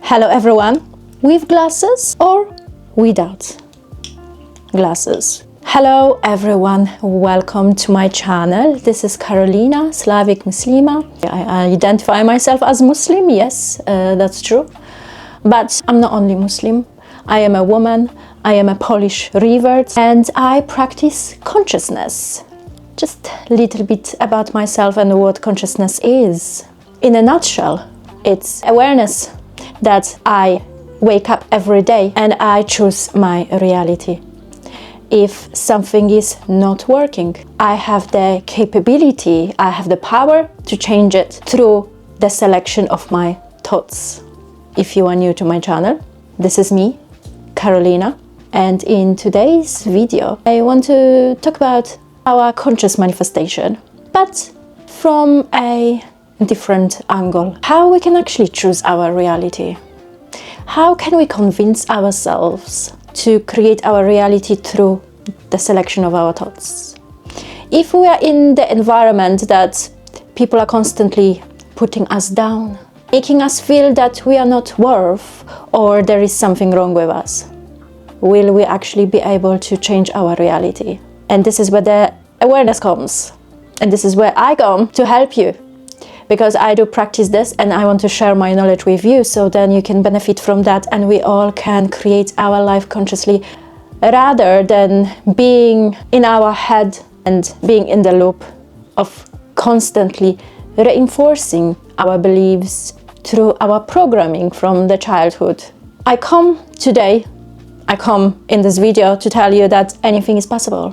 Hello everyone, with glasses or without glasses. Hello everyone, welcome to my channel. This is Carolina, Slavic Muslima. I identify myself as Muslim, yes, that's true. But I'm not only Muslim, I am a woman, I am a Polish revert, and I practice consciousness. Just a little bit about myself and what consciousness is. In a nutshell, it's awareness that I wake up every day and I choose my reality. If something is not working, I have the capability, I have the power to change it through the selection of my thoughts. If you are new to my channel, this is me, Carolina, and in today's video I want to talk about our conscious manifestation, but from a different angle. How we can actually choose our reality. How can we convince ourselves to create our reality through the selection of our thoughts? If we are in the environment that people are constantly putting us down, making us feel that we are not worth or there is something wrong with us, will we actually be able to change our reality? And this is where the awareness comes. And this is where I come to help you. Because I do practice this and I want to share my knowledge with you, so then you can benefit from that and we all can create our life consciously rather than being in our head and being in the loop of constantly reinforcing our beliefs through our programming from the childhood. I come in this video to tell you that anything is possible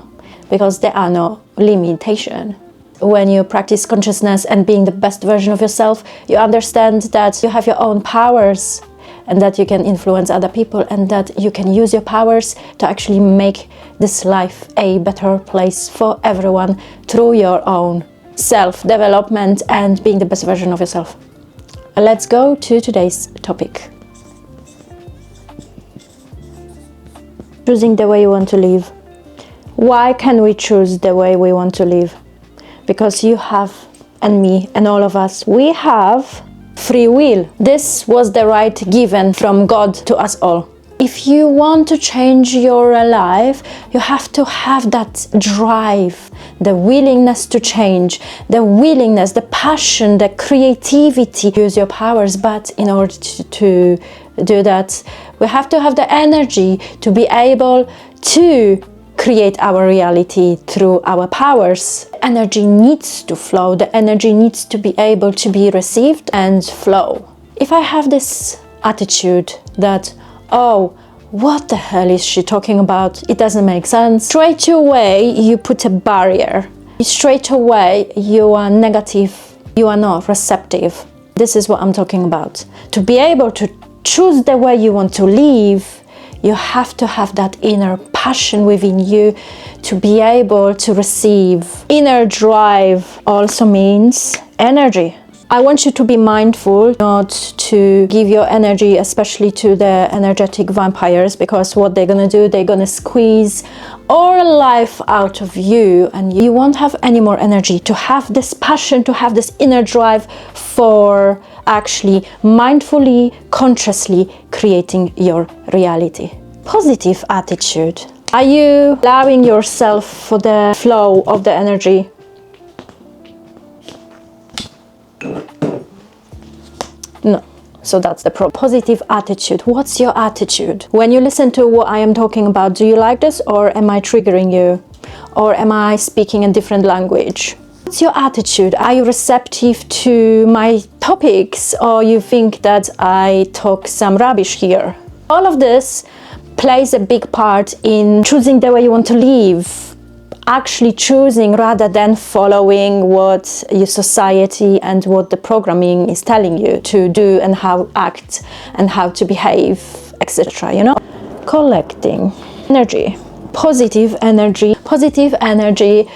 because there are no limitations. When you practice consciousness and being the best version of yourself, you understand that you have your own powers and that you can influence other people and that you can use your powers to actually make this life a better place for everyone through your own self-development and being the best version of yourself. Let's go to today's topic. Choosing the way you want to live. Why can we choose the way we want to live? Because you have, and me, and all of us, we have free will. This was the right given from God to us all. If you want to change your life, you have to have that drive, the willingness to change, the willingness, the passion, the creativity, use your powers. But in order to do that, we have to have the energy to be able to create our reality through our powers. Energy needs to flow. The energy needs to be able to be received and flow. If I have this attitude that, oh, what the hell is she talking about? It doesn't make sense. Straight away, you put a barrier. Straight away, you are negative. You are not receptive. This is what I'm talking about. To be able to choose the way you want to live, you have to have that inner passion within you to be able to receive. Inner drive also means energy. I want you to be mindful not to give your energy, especially to the energetic vampires, because what they're gonna do, they're gonna squeeze all life out of you and you won't have any more energy to have this passion, to have this inner drive for actually mindfully, consciously creating your reality. Positive attitude. Are you allowing yourself for the flow of the energy? No. So that's the positive attitude. What's your attitude? When you listen to what I am talking about, do you like this or am I triggering you? Or am I speaking a different language? What's your attitude? Are you receptive to my topics or you think that I talk some rubbish here? All of this plays a big part in choosing the way you want to live. Actually choosing rather than following what your society and what the programming is telling you to do and how act and how to behave, etc. You know? Collecting energy. Positive energy. Positive energy.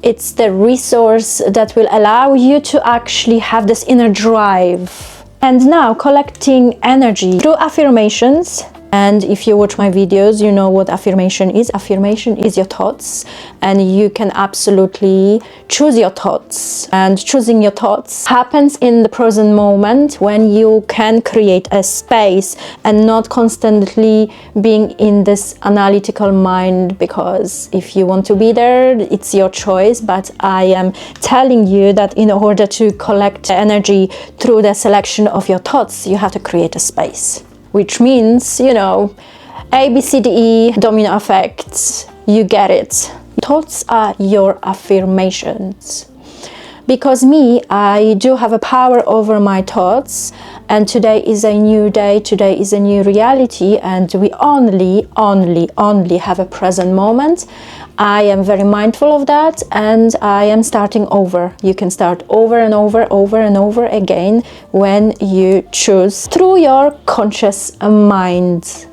It's the resource that will allow you to actually have this inner drive. And now collecting energy through affirmations, And if you watch my videos, you know what affirmation is. Affirmation is your thoughts, and you can absolutely choose your thoughts. And choosing your thoughts happens in the present moment when you can create a space and not constantly being in this analytical mind, because if you want to be there, it's your choice. But I am telling you that in order to collect energy through the selection of your thoughts, you have to create a space. Which means, you know, A, B, C, D, E, domino effect, you get it. Thoughts are your affirmations. Because me, I do have a power over my thoughts, and today is a new day, today is a new reality, and we only have a present moment. I am very mindful of that, and I am starting over. You can start over and over again when you choose through your conscious mind.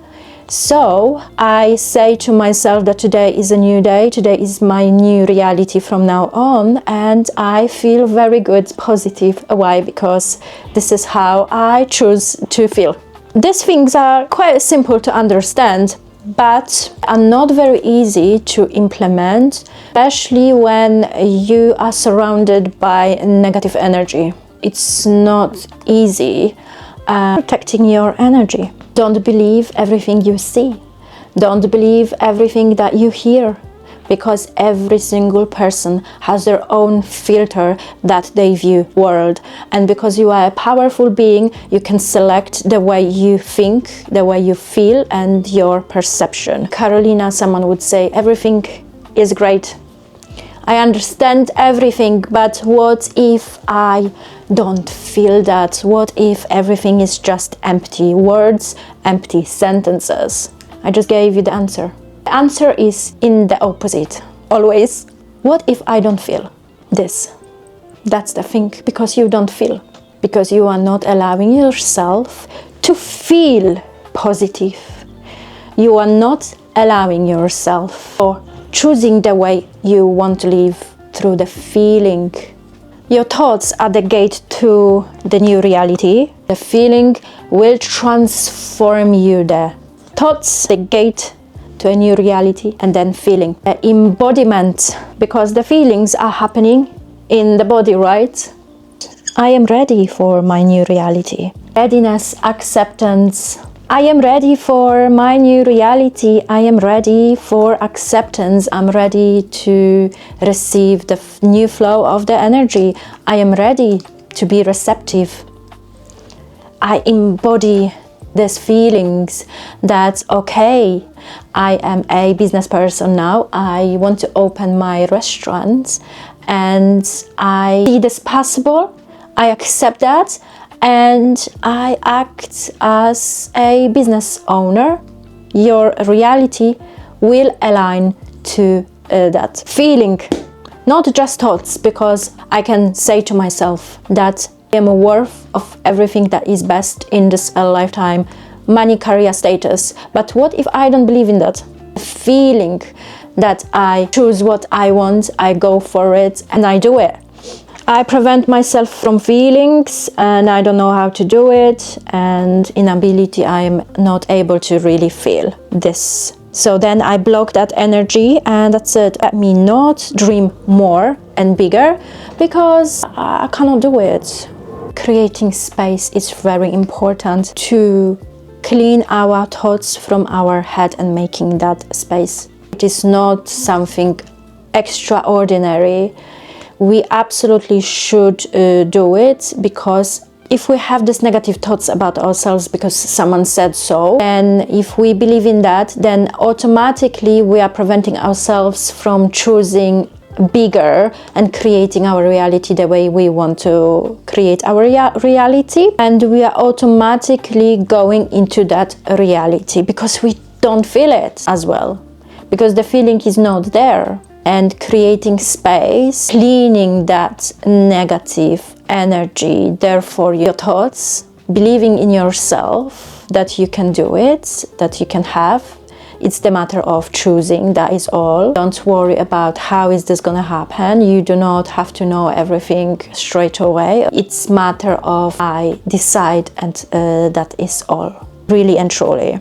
So I say to myself that today is a new day, today is my new reality from now on, and I feel very good, positive. Why? Because this is how I choose to feel. These things are quite simple to understand, but are not very easy to implement, especially when you are surrounded by negative energy. It's not easy protecting your energy. Don't believe everything you see. Don't believe everything that you hear, because every single person has their own filter that they view world. And because you are a powerful being, you can select the way you think, the way you feel, and your perception. Carolina, someone would say, everything is great. I understand everything, but what if I don't feel that? What if everything is just empty words, empty sentences? I just gave you the answer. The answer is in the opposite, always. What if I don't feel this? That's the thing, because you don't feel. Because you are not allowing yourself to feel positive. You are not allowing yourself or choosing the way you want to live through the feeling. Your thoughts are the gate to the new reality. The feeling will transform you. The thoughts, the gate to a new reality, and then feeling. The embodiment, because the feelings are happening in the body, right? I am ready for my new reality. Readiness, acceptance. I am ready for my new reality. I am ready for acceptance. I'm ready to receive the new flow of the energy. I am ready to be receptive. I embody these feelings that, okay, I am a business person now. I want to open my restaurant, and I see this possible. I accept that. And I act as a business owner. Your reality will align to that feeling, not just thoughts, because I can say to myself that I am worth of everything that is best in this lifetime, money, career, status. But what if I don't believe in that? Feeling that I choose what I want, I go for it, and I do it. I prevent myself from feelings, and I don't know how to do it, and inability, I am not able to really feel this. So then I block that energy, and that's it. Let me not dream more and bigger, because I cannot do it. Creating space is very important to clean our thoughts from our head and making that space. It is not something extraordinary. We absolutely should do it, because if we have these negative thoughts about ourselves because someone said so, and if we believe in that, then automatically we are preventing ourselves from choosing bigger and creating our reality the way we want to create our reality. And we are automatically going into that reality because we don't feel it as well, because the feeling is not there. And creating space, cleaning that negative energy, therefore your thoughts, believing in yourself that you can do it, that you can have. It's the matter of choosing, that is all. Don't worry about how is this gonna happen. You do not have to know everything straight away. It's matter of I decide, and that is all, really and truly.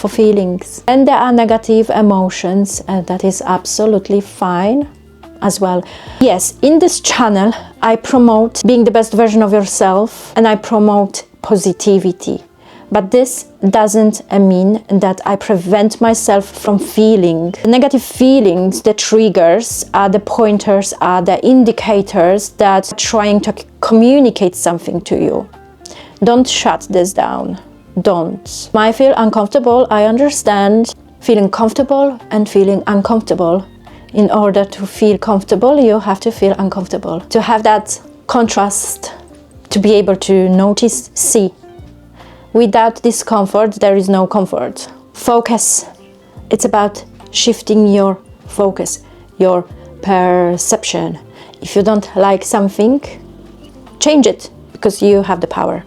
for feelings. And there are negative emotions, and that is absolutely fine as well. Yes, in this channel I promote being the best version of yourself and I promote positivity. But this doesn't mean that I prevent myself from feeling. The negative feelings, the triggers, are the pointers, are the indicators that are trying to communicate something to you. Don't shut this down. Don't. I feel uncomfortable, I understand. Feeling comfortable and feeling uncomfortable. In order to feel comfortable, you have to feel uncomfortable. To have that contrast, to be able to notice, see. Without discomfort, there is no comfort. Focus. It's about shifting your focus, your perception. If you don't like something, change it, because you have the power.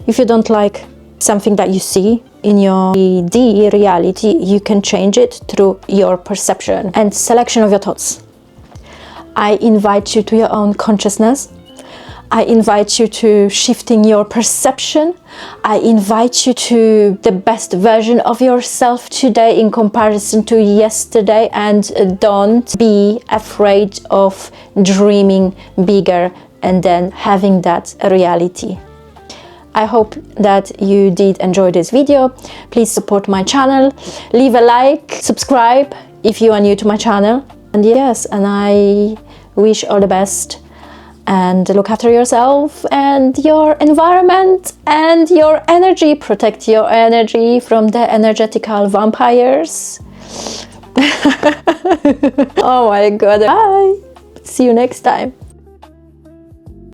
If you don't like something that you see in your 3D reality, you can change it through your perception and selection of your thoughts. I invite you to your own consciousness. I invite you to shifting your perception. I invite you to the best version of yourself today in comparison to yesterday, and don't be afraid of dreaming bigger and then having that reality. I hope that you did enjoy this video. Please support my channel, leave a like, subscribe if you are new to my channel. And yes, and I wish all the best. And look after yourself and your environment and your energy. Protect your energy from the energetical vampires. Oh my god. Bye. See you next time.